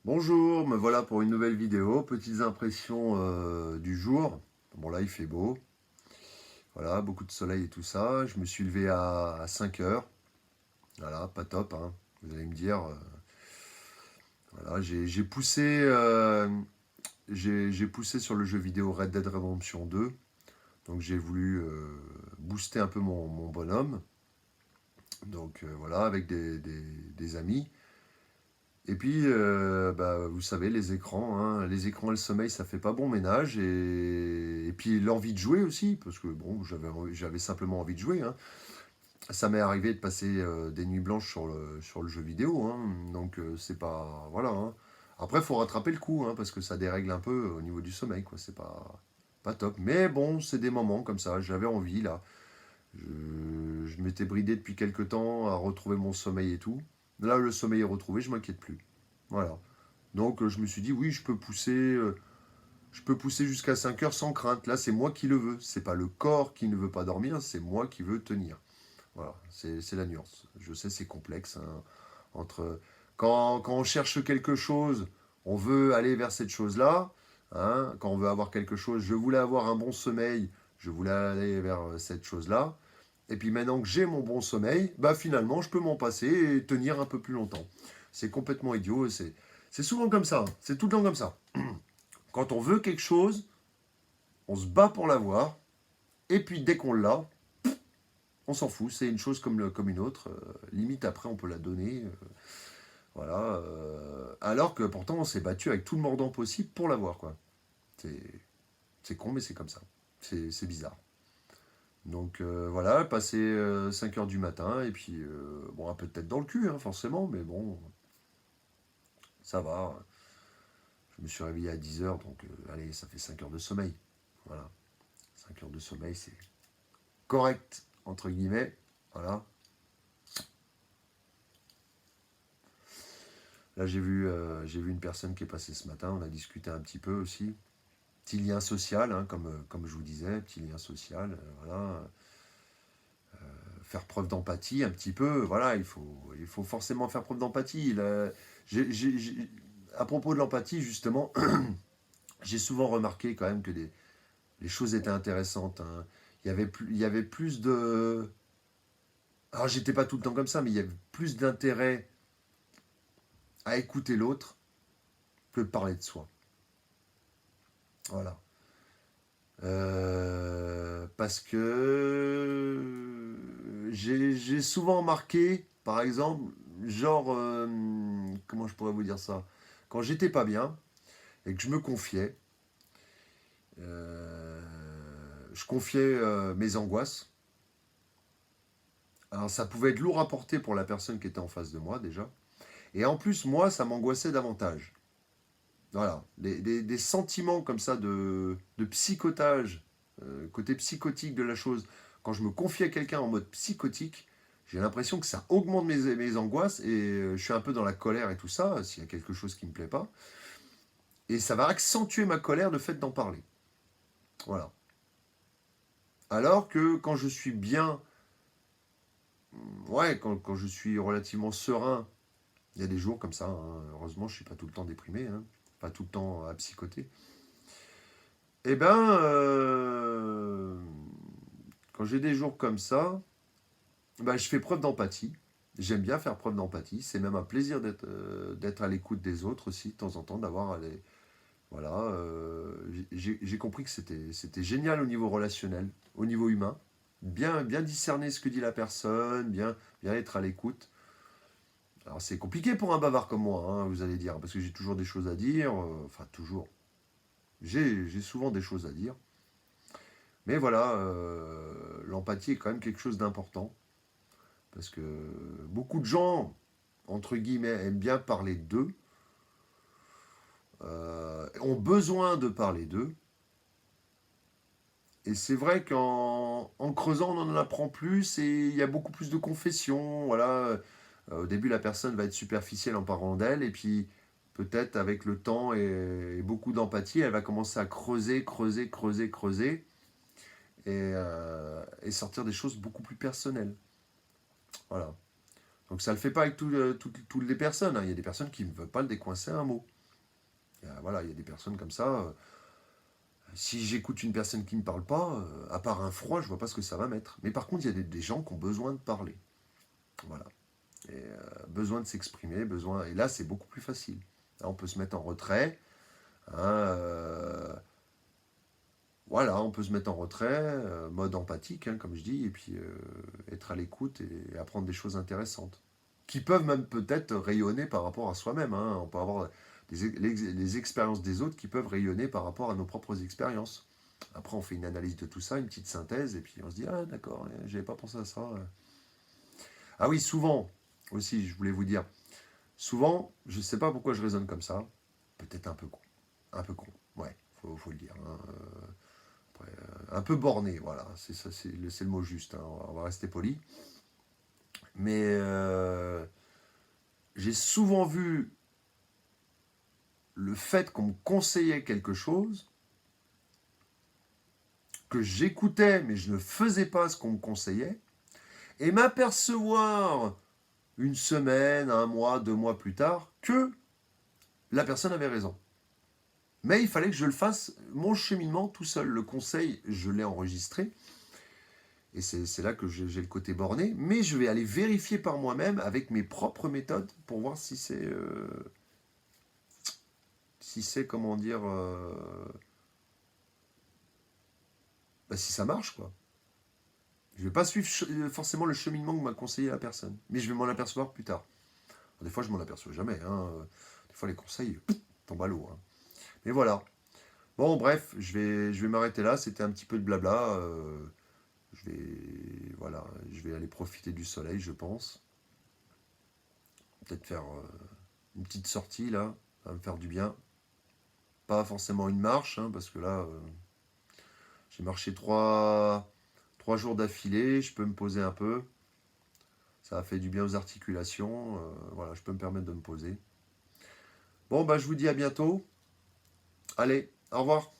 Bonjour, me voilà pour une nouvelle vidéo. Petites impressions du jour. Bon là il fait beau, voilà, beaucoup de soleil et tout ça. Je me suis levé à 5 heures. Voilà, pas top, hein. Vous allez me dire. Voilà, j'ai poussé sur le jeu vidéo Red Dead Redemption 2. Donc j'ai voulu booster un peu mon bonhomme. Donc voilà, avec des amis. Et puis, vous savez, les écrans, hein, les écrans et le sommeil, ça fait pas bon ménage. Et puis l'envie de jouer aussi, parce que bon, j'avais simplement envie de jouer, hein. Ça m'est arrivé de passer des nuits blanches sur le jeu vidéo, hein. Donc c'est pas... Voilà, hein. Après, il faut rattraper le coup, hein, parce que ça dérègle un peu au niveau du sommeil, quoi. C'est pas top. Mais bon, c'est des moments comme ça. J'avais envie, là. Je m'étais bridé depuis quelques temps à retrouver mon sommeil et tout. Là, le sommeil est retrouvé, je m'inquiète plus. Voilà. Donc je me suis dit, oui, je peux pousser jusqu'à 5 heures sans crainte. Là, c'est moi qui le veux. C'est pas le corps qui ne veut pas dormir, c'est moi qui veux tenir. Voilà, c'est la nuance. Je sais, c'est complexe, hein, entre quand on cherche quelque chose, on veut aller vers cette chose-là, hein. Quand on veut avoir quelque chose, je voulais avoir un bon sommeil, je voulais aller vers cette chose-là. Et puis maintenant que j'ai mon bon sommeil, bah finalement, je peux m'en passer et tenir un peu plus longtemps. C'est complètement idiot. C'est souvent comme ça, hein. C'est tout le temps comme ça. Quand on veut quelque chose, on se bat pour l'avoir. Et puis dès qu'on l'a, on s'en fout. C'est une chose comme une autre. Limite après, on peut la donner. Voilà. Alors que pourtant, on s'est battu avec tout le mordant possible pour l'avoir, quoi. C'est c'est con, mais c'est comme ça. C'est bizarre. Donc voilà, passer 5 heures du matin, et puis, bon, un peu de tête dans le cul, hein, forcément, mais bon, ça va. Je me suis réveillé à 10 heures, donc allez, ça fait 5 heures de sommeil. Voilà. 5 heures de sommeil, c'est correct, entre guillemets. Voilà. Là, j'ai vu une personne qui est passée ce matin, on a discuté un petit peu aussi. Petit lien social, hein, comme je vous disais, petit lien social, voilà. Faire preuve d'empathie un petit peu, voilà, il faut forcément faire preuve d'empathie. À propos de l'empathie, justement, j'ai souvent remarqué quand même que les choses étaient intéressantes, hein. Il y avait plus de... Alors, j'étais pas tout le temps comme ça, mais il y avait plus d'intérêt à écouter l'autre que de parler de soi. Voilà. Parce que j'ai souvent remarqué, par exemple, genre, comment je pourrais vous dire ça? Quand j'étais pas bien et que je me confiais, euh, je confiais mes angoisses. Alors ça pouvait être lourd à porter pour la personne qui était en face de moi déjà. Et en plus, moi, ça m'angoissait davantage. Voilà, des sentiments comme ça de psychotage, côté psychotique de la chose. Quand je me confie à quelqu'un en mode psychotique, j'ai l'impression que ça augmente mes angoisses et je suis un peu dans la colère et tout ça, s'il y a quelque chose qui ne me plaît pas. Et ça va accentuer ma colère le fait d'en parler. Voilà. Alors que quand je suis bien, ouais, quand je suis relativement serein, il y a des jours comme ça, hein. Heureusement, je ne suis pas tout le temps déprimé, hein, pas tout le temps à psychoter. Eh ben, quand j'ai des jours comme ça, bah, je fais preuve d'empathie. J'aime bien faire preuve d'empathie. C'est même un plaisir d'être à l'écoute des autres aussi, de temps en temps, d'avoir les... Voilà, j'ai compris que c'était génial au niveau relationnel, au niveau humain. Bien discerner ce que dit la personne, bien être à l'écoute. Alors c'est compliqué pour un bavard comme moi, hein, vous allez dire, parce que j'ai toujours des choses à dire. Enfin, toujours. J'ai souvent des choses à dire. Mais voilà, l'empathie est quand même quelque chose d'important. Parce que beaucoup de gens, entre guillemets, aiment bien parler d'eux, ont besoin de parler d'eux. Et c'est vrai qu'en creusant, on en apprend plus et il y a beaucoup plus de confessions. Voilà. Au début, la personne va être superficielle en parlant d'elle, et puis peut-être avec le temps et beaucoup d'empathie, elle va commencer à creuser, et sortir des choses beaucoup plus personnelles. Voilà. Donc ça ne le fait pas avec toutes les personnes, hein. Il y a des personnes qui ne veulent pas le décoincer un mot. Voilà, il y a des personnes comme ça. Si j'écoute une personne qui ne parle pas, à part un froid, je vois pas ce que ça va mettre. Mais par contre, il y a des gens qui ont besoin de parler. Voilà. Et besoin de s'exprimer, besoin. Et là, c'est beaucoup plus facile. Là, on peut se mettre en retrait. Hein, voilà, on peut se mettre en retrait, mode empathique, hein, comme je dis, et puis être à l'écoute et apprendre des choses intéressantes. Qui peuvent même peut-être rayonner par rapport à soi-même. Hein. On peut avoir les expériences des autres qui peuvent rayonner par rapport à nos propres expériences. Après, on fait une analyse de tout ça, une petite synthèse, et puis on se dit, ah d'accord, j'avais pas pensé à ça. Ah oui, souvent, aussi, je voulais vous dire, souvent, je ne sais pas pourquoi je raisonne comme ça, peut-être un peu con. Un peu con, ouais, faut le dire. Hein. Après, un peu borné, voilà, c'est ça, c'est le mot juste, hein. On va rester poli. Mais j'ai souvent vu le fait qu'on me conseillait quelque chose, que j'écoutais, mais je ne faisais pas ce qu'on me conseillait, et m'apercevoir une semaine, un mois, 2 mois plus tard, que la personne avait raison. Mais il fallait que je le fasse, mon cheminement tout seul. Le conseil, je l'ai enregistré, et c'est là que j'ai le côté borné, mais je vais aller vérifier par moi-même avec mes propres méthodes pour voir si c'est comment dire, si ça marche, quoi. Je ne vais pas suivre forcément le cheminement que m'a conseillé la personne, mais je vais m'en apercevoir plus tard. Alors, des fois, je m'en aperçois jamais. Hein. Des fois, les conseils tombent à l'eau. Hein. Mais voilà. Bon, bref, je vais m'arrêter là. C'était un petit peu de blabla. Voilà, je vais aller profiter du soleil, je pense. Peut-être faire une petite sortie là, ça va me faire du bien. Pas forcément une marche, hein, parce que là, j'ai marché 3 jours d'affilée. Je peux me poser un peu. Ça a fait du bien aux articulations. Voilà, je peux me permettre de me poser. Bon, bah, je vous dis à bientôt. Allez, au revoir.